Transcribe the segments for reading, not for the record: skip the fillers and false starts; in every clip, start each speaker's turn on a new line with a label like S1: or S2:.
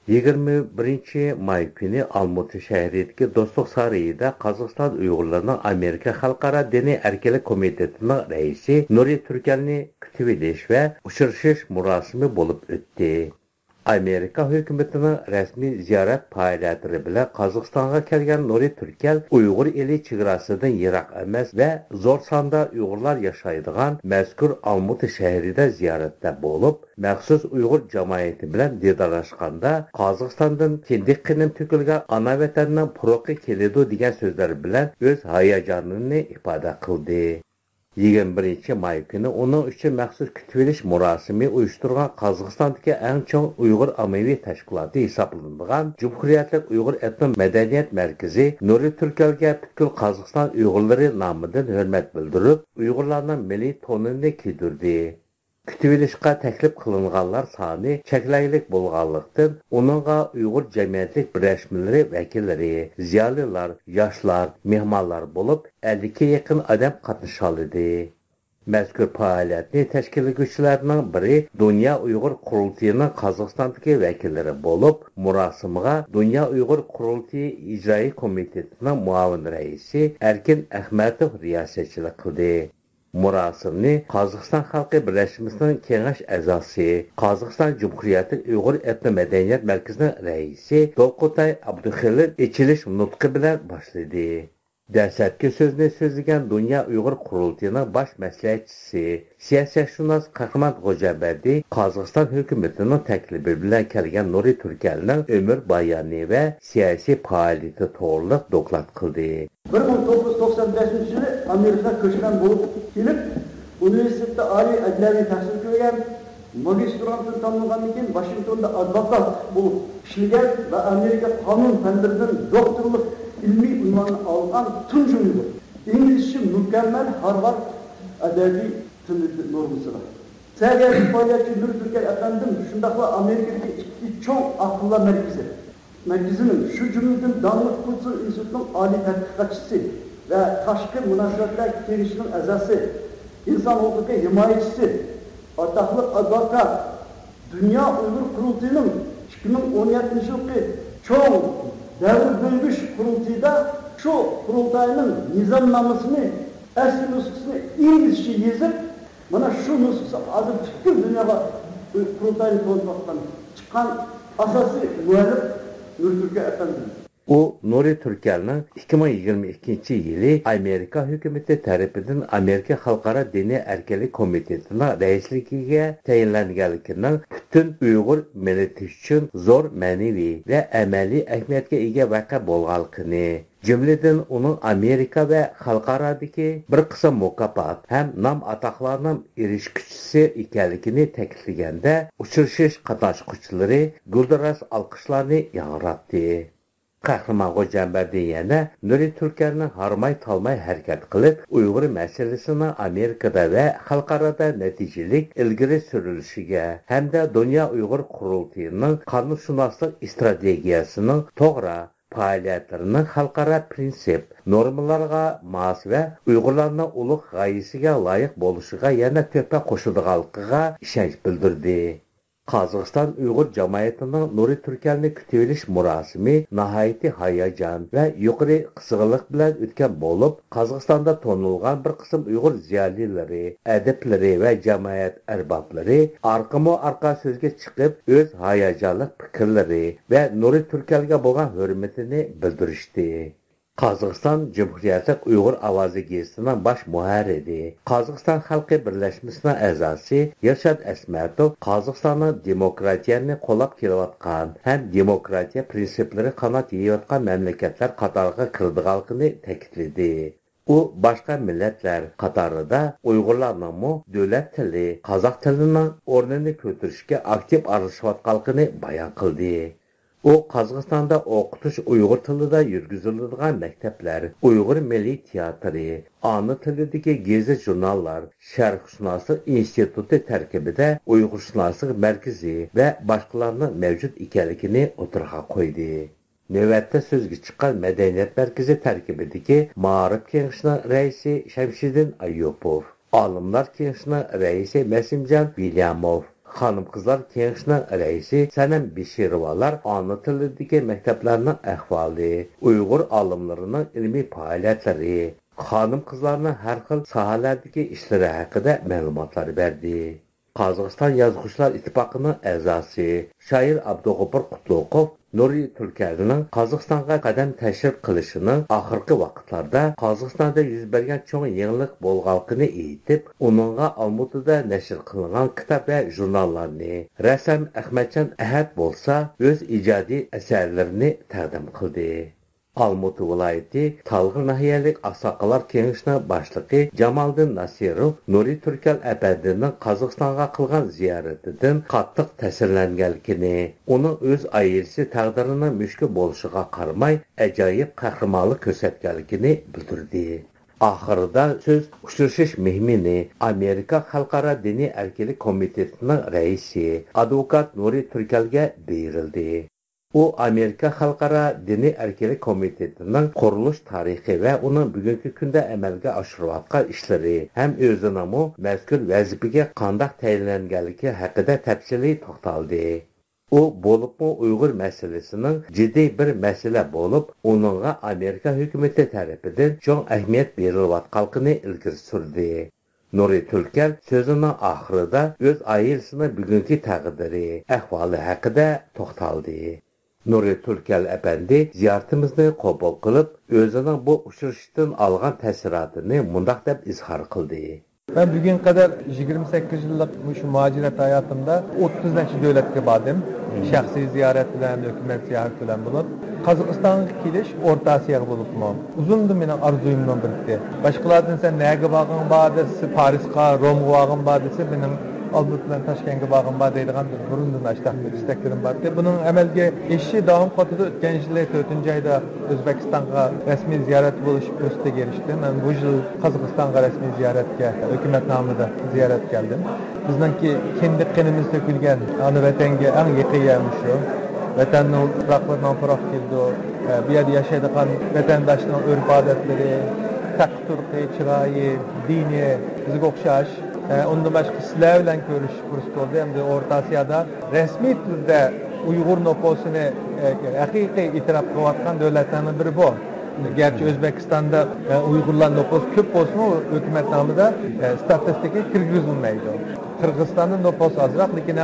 S1: 21 may günü Almaty şəhərindəki Dostluq sarayında Qazaqstan Uyğurlarının Amerika Xalqara Dini Erkinlik Komitetinin rəisi Nuri Türkelni kütüb ediş və uçuruşuş murasimi olub ötdü. Amerika hökumətinin rəsmi ziyarət fəaliyyətləri bilan Qazaxstanğa gələn Nuri Türkel Uyğur eli çiğrasından yıraq emas və zor sanda Uyğurlar yaşaydıgan məzkur Almaty şəhərində ziyarətdə olub, məxsus Uyğur cəmiyyəti bilan didarlaşqanda Qazaxstandan kindik qinim tökülgən ana vətəndən puruqi kelidu degan sözlər bilan öz hayacanını ifadə qildi. 21 may günü onun üçün məxsus kütüb murasimi uyuşturğan Qazaxstandakı ən çox Uyğur Amavi təşkilatı hesablanılan Cumhuriyyətlik Uyğur Etno Mədəniyyət Mərkəzi Nuri Türkelgə bütün Qazaxstan Uyğurları namıdan hörmət bildirib, Uyğurlarının milli tonunu kiydirdi. Kütübilişqə təklif qılınğanlar sani çəkiləylik bolğanlıqdan onunğa Uyğur cəmiyyətlik birləşmələri vəkilləri, ziyalılar, yaşlar, mehmanlar olub 50-yə yaxın adam qatnışalıdı. Məzkur fəaliyyətni təşkil etgüçilərinin biri Dünya Uyğur Qurultayının Qazaxstandakı vəkilləri olub, murasimğa Dünya Uyğur Qurultayı İcraî Komitetinin muavin rəisi Erkin Əhmədov riyasətçilik qildi. Murasimni Qazaqstan Xalqi Birləşməsinin kengaş əzası, Qazaqstan Cumhuriyyəti Uyğur Etno Mədəniyyət Mərkəzinin rəisi Dolqutay Abduxelil içiliş nutqi bilan başladı. Dərsətki sözünü sözləyən Dünya Uyğur Qurultayının baş məsləhətçisi, siyasətşünas Qahraman Qocabədi Qazaqstan hökumətinin təklifi bilan gələn Nuri Türkelnin ömür bayanı və siyasi fəaliyyəti toğruluq doklad qıldı.
S2: 1995 yılı Amerika köçmen bulup gelip üniversitede Ali Adliyaviy tahsil ko'rgan, magistrantını tamamlagan keyin Washingtonda advokat bulup işleyen ve Amerika kanun fenlerinden doktorluk ilmi unvanını algan tuncu Uygur. İngilizce mükemmel Harvard adabi tili norması var. Sergili faaliyetçi Nuri Türkel efendim şundakla Amerika'daki iki çok akıllı merkezinin şu cümleden Danlık Kursu İnstitutu'nun Ali Tədqiqatçısı ve Taşkın Münasebetler Genişliğinin əzası, insan hukuku himayecisi, ataklı advokat, Dünya Uygur Kurultayı'nın 2017 yılı çok devir bölgüç kurultayda şu kurultayının nizamnamasını, eski nüshasını İngilizce yazıp, bana şu nüshası adı bütün dünyada kurultayını konuşmaktan çıkan asası müellif Nuri Türkel efendim.
S1: O Nuri Türkel'nin 2022 yılı Amerika hükümeti tarafından Amerika Xalqara Dini Erkinlik Komitetinin reisligiga tayinlanganligining bütün Uyghur millati uchun zo'r ma'naviy va amaliy ahamiyatga ega vaqa bo'lganligini, jumladan uning Amerika va xalqarodagi bir qism mukofot ham nom atoqlarning erishguchisi ekanligini ta'kidlaganda uchrashish qatnashchilari guldiras olqishlarni yangratdi. Qahraman Qocabədi yana Nuri Türkelning harmay talmay harakat qilib, Uyg'ur masalasini Amerikada va xalqarada natijalik ilgari surilishiga hamda Dünya Uyg'ur Qurultayining qonunshunoslik strategiyasining to'g'ri faoliyatlarining xalqaro prinsip, normalarga mos va Uyg'urlarning ulug' g'oyasiga loyiq bo'lishiga yana to'pa qo'shilganligiga ishonch bildirdi. Qazaqstan Uyghur cəmiyyətinin Nuri Türkelni kütübiliş murasimi nəhayəti hayacan və yuqori qızğınlıq bilan ötən olub, Qazaqstanda tonulğan bir qism Uyghur ziyaliləri, ədəbləri və cəmiyyət ərbabları arqa sözgə çıxıb öz hayacanlıq fikirləri və Nuri Türkelga bo'lgan hörmətini bildirishdi. Qazaqstan Cumhuriyetlik Uyghur Avazi Gezisining baş muharriri, Qazaqstan Xalqi Birləşməsinin əzası Yershad Asmatov Qazaqstanın demokratiyani qo'llab kelayotgan ham demokratiya prinsiplari qanot yeyotgan mamlakatlar qatoriga kirdiganligini ta'kidladi. U boshqa millatlar qatorida Uyg'urlarning davlat tili, qozoq tilining o'rnini ko'tarishga aktiv aralashayotganligini bayon qildi. O, Qazaqstanda o'qitish Uyg'ur tilida yurgiziladigan maktablar, Uyg'ur milliy teatri, ana tilidagi gazet jurnallar, Sharqshunoslik instituti tarkibida Uyg'urshunoslik markazi va boshqalarning mavjud ekanligini o'tirg'a qo'ydi. Navbatda so'zga chiqqan madaniyat markazi tarkibidagi Ma'rif kengashining raisi Shamshiddin Ayyupov, Olimlar kengashining raisi Masimjon Vilyamov, Xanım qızlar kengişinin reisi Sənem Bişirvalar ana tilidagi maktablarning ahvoli, Uyg'ur olimlarining ilmiy faoliyatları, xanım qızlarning har xil sohalardagi ishlari haqida ma'lumotlar berdi. Qozog'iston Yozuvchilar ittifoqining a'zosi shoir Abdug'ofur Qutlug'ov Nuri Turkalning Qozog'istonga qadam tashrif qilishining oxirgi vaqtlarda Qozog'istonda yuz bergan cho'ng yangilik bo'lganligini aytib, uningga Olmutida nashr qilingan kitob va jurnallarni, rasam Ahmadjon Ahad bo'lsa, o'z ijodiy asarlarini taqdim qildi. Almuti viloyati Talg'ir nahiyalik Oqsoqollar kengashining boshlig'i Jamoliddin Nasirov Nuri Turkal apandining Qozog'istonga qilgan ziyaratidan qattiq ta'sirlanganligini, uning o'z oilasi taqdirining mushkul bo'lishiga qaramay ajoyib qahramonlik ko'rsatganligini bildirdi. Oxirida so'z uchrashish mehmoni Amerika Xalqaro diniy erkinlik komitetining raisi advokat Nuri Turkalga berildi. U Amerika Xalqaro diniy erkinlik komitetining qurilish tarixi va uning bugungi kunda amalga oshirayotgan ishlari ham o'zining mazkur vazifaga qanday tayinlanganligi haqida tafsiliy to'xtaldi. U bo'libmi Uyg'ur masalasining jiddiy bir masala bo'lib, uningga Amerika hukumati tomonidan cho'ng ahamiyat berilayotganligini ilgari surdi. Nuri Turkal so'zining oxirida o'z oilasining bugungi taqdiri, ahvoli haqida to'xtaldi. Nuri Turkal apandi ziyoratimizni qabul qilib, o'zining bu uchrashishdan olgan ta'sirotini mundaq deb izhor qildi.
S3: Ben bugün kadar 28 yıllık şu muhaciret hayatımda 30 neçe devletke badım. Şahsi ziyaret bilen, hükümet ziyaret bilen bulup. Kazakistan'a keliş Orta Asya'ya bulup mu? Uzundu benim arzuyumdan birikti. Başkalardan sen neye bağın badesi, Paris'e, Rom'a bağın badesi benim Albut bilen Taşkent'e bağın badeydiğen bir burundan açtığım isteklerim vardı. Bunun emelge eşi dağım katıda ötken yılı 4. ayda Özbekistan'a resmi ziyaret buluşup üstte gelişti. Ben bu yıl Kazakistan'a resmi ziyaretke, hükümet namında ziyaret geldim. Bizdenki kendi kanımız dökülgen anı vatenge en yakın yermiş o. Vatanın topraklarından fırak geldi o. Bir yerde yaşayan vatandaşların örf adetleri, takturki, çırayı, dini, bizi okşaş. Ondan başka sizler bilen görüş fırsatı oldu. Hem de Orta Asya'da resmi türde Uygur nüfusunu hakiki itiraf kıvatkan devletlerinin biri bu. Gerçi Özbekistan'da Uygurlar nüfus köp olsun o hükümet namında statistiki kirgizilmeydi. Kırgızistan'ın nüfusu azrak, lakin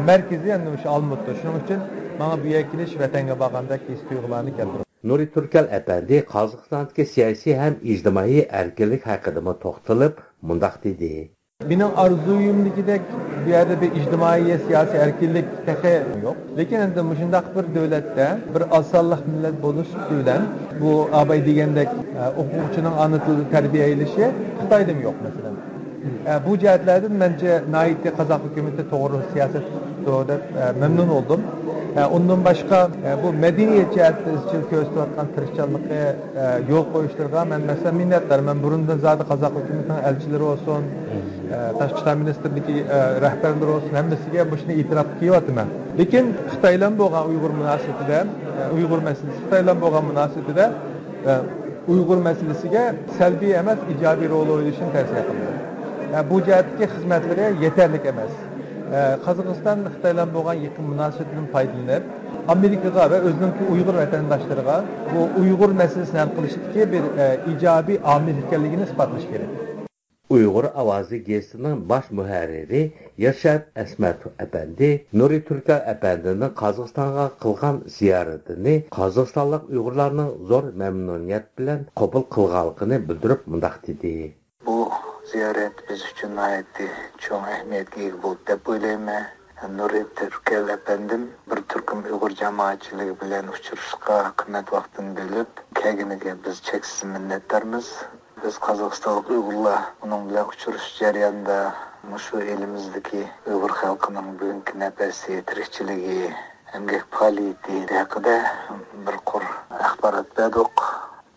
S3: merkezi yani Almut'tu. Şunun için bana bu yakiliş vatanga bağındaki istiyorlarını keltirdi.
S1: Nuri Turkal apandi Qozog'istondagi siyosiy ham ijtimoiy erkinlik haqida to'xtalib, mundaq dedi.
S3: Benim arzuyumdagidek bir yerde bir ijtimoiy siyasi erkinlik tehe yok. Lekin endi mushundaq bir devlette bir asallık millet bo'lish bilan bu abay degandek o'quvchining ana tilida tarbiyalanishi Xitoyda yok mesela. Bu jihatlardan bence Naiti Qozaq hukumati to'g'ri siyaset doğru memnun oldum. Ondan başka bu medeniyet cihatda izchil ko'rsatayotgan tirishchanlikka yo'l qo'yishlarga men mesela minnatdorman. Men burundan zodi Qozaq hukumatining elchilari olsun, Tashqi ishlar ministrligi rahbarlari olsun, hammasiga bu shuni e'tirof qilyapman. Lekin Xitoy bilan bo'lgan Uyg'ur munosabatida, Uyg'ur masalasi Xitoy bilan bo'lgan munosabatida Uyg'ur masalasiga salbiy emas, ijobiy rol o'ynashini tavsiya qilaman. Bu jihatdagi xizmatlari yetarli emas. Qozog'iston Xitoy bilan bo'lgan yaqin munosabatdan foydalanib, Amerikaga va o'zining Uyg'ur vatandoshlarga bu Uyg'ur masalasini hal qilishdagi bir ijobiy omil ekanligini isbotlash kerak.
S1: Uyg'ur ovozi gazetining bosh muharriri Yashab Asmatov apandi Nuri Turkal apandining Qozog'istonga qilgan ziyoratini qozog'istonlik Uyg'urlarning zo'r mamnuniyat bilan qabul qilganligini bildirib mundaq dedi.
S4: Bu ziyaret biz için ayeti çok ehemmiyetli bo'ldi deb o'ylayman. Nuri Turkal apandim bir turkum Uyg'ur jamoatchiligi bilan uchrashishga qimmat vaqtini berib, kelganiga biz cheksiz minnatdormiz. Biz Qozog'istonlik Uyg'urlar uning bilan uchrashish jarayonida shu elimizdagi Uyg'ur xalqining bugungi nafasi, tirikchiligi, emgak faoliyati haqida bir qor axborot berdik.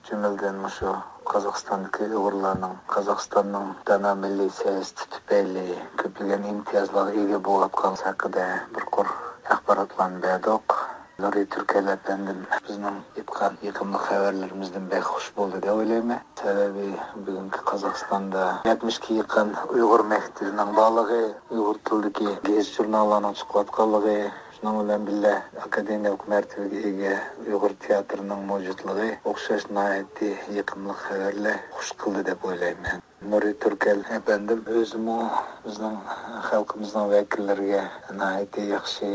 S4: Cümleden shu Qozog'istondagi Uyg'urlarning Qozog'istonning dana milliy siyosati tufayli ko'plagan imtiyozlarga ega bo'layotgani haqida bir qor axborotlarni berdik. Nuri Türkel efendim bizning aytgan yaqinli xabarlarimizdan bek xush bo'ldi deb o'ylayman. Sababi bugungi Qozog'istonda 70 ga yaqin Uyg'ur maktabining borligi, Uyg'ur tilidagi gazet jurnallarning chiqayotganligi, shundan bilan birga akademik mərtəbəyə ega Uyg'ur teatrining mavjudligi o'xshash nihoyatda yaqinli xabarlar xush qildi deb o'ylayman. Nuri Türkel efendim o'zimi bizning xalqimizning vakillariga nihoyatda yaxshi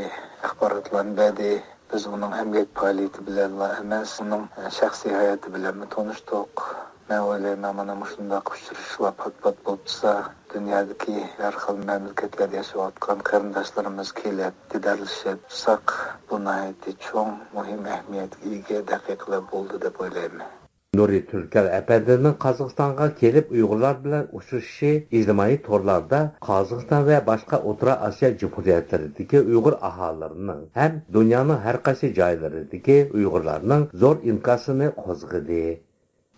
S4: axborotlarni berdi. Biz onun əmək fəaliyyəti bilan emas, onun şəxsi həyatı bilan tanışdıq. Mən o'ylayman, mana shunday uchrashishlar pat-pat bo'lsa, dunyodagi har xil mamlakatlarda yashayotgan qarindoshlarimiz kelib, didorlashib tursak, bu nihoyatda cho'ng, muhim ahamiyatga ega daqiqalar bo'ldi deb o'ylayman.
S1: Nuri Türkel efendinin Qozog'istonga kelib Uyg'urlar bilan uchrashishi ijtimoiy torlarda Qozog'iston va boshqa O'rta Osiyo Cumhuriyatlaridagi Uyg'ur aholilarining ham dunyoning har qaysi joylaridagi Uyg'urlarning zo'r inkosini qo'zg'adi.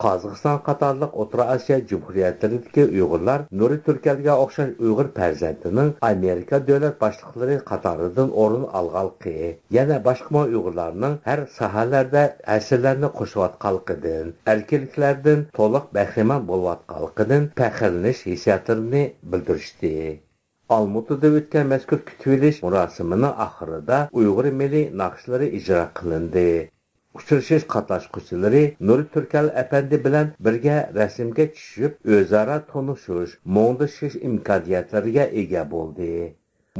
S1: Qozog'iston qatorliq O'rta Osiyo Cumhuriyatlaridagi Uyg'urlar Nuri Türkelga o'xshash Uyg'ur farzandining Amerika davlat boshliqlari qatoridan o'rin olganligi, yana boshqa Uyg'urlarning har sohalarda asarlarni qo'shayotganligidan, erkinliklardan to'liq bahramand bo'layotganligidan faxrlanish hissiyotlarini bildirishdi. Almutada o'tgan mazkur kutilish murosimining oxirida Uyg'ur milliy naqshlari ijro qilindi. Uchrashish qatnashchilari Nuri Türkel efendi bilan birga rasmga tushib, o'zaro tanishish, mo'ngdashish imkoniyatlariga ega bo'ldi.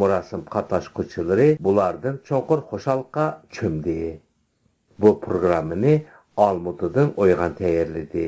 S1: Murosim qatnashchilari bulardan cho'nqur xushallikqa cho'mdi. Bu programmani Almutadan O'ygan tayyorladi.